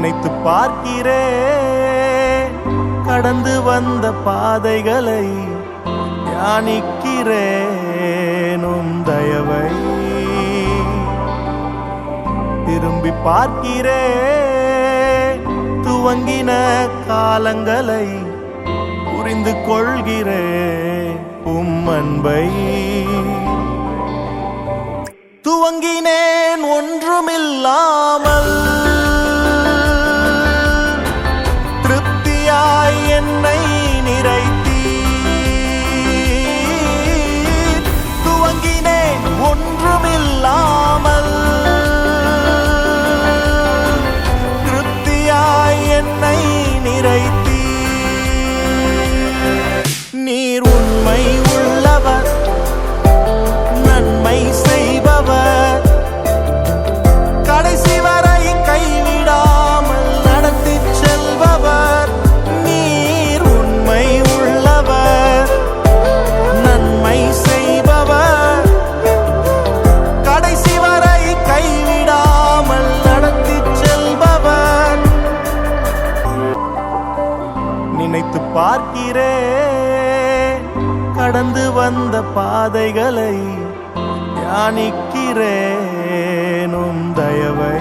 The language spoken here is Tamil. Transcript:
நினைத்து பார்க்கிறேன் கடந்து வந்த பாதைகளை தியானிக்கிறேனும் தயவை திரும்பி பார்க்கிறேன் துவங்கின காலங்களை புரிந்து கொள்கிறேன் அன்பை துவங்கினேன் ஒன்றுமில்லாமல் திருப்தியாய் என்னை நிறைத்தீர் துவங்கினேன் ஒன்றுமில்லாமல் திருப்தியாய் என்னை நிறைத்தீர் நீர் உண்மை உள்ளவர் நன்மை செய்பவர் கடைசி வரை கைவிடாமல் நடத்தி செல்பவர் நீர் உண்மை உள்ளவர் நன்மை செய்பவர் கடைசி வரை கைவிடாமல் நடத்தி செல்பவர் நினைத்து பார்க்கிறேன் கடந்து வந்த பாதைகளை தியானிக்கிறேனும் தயவை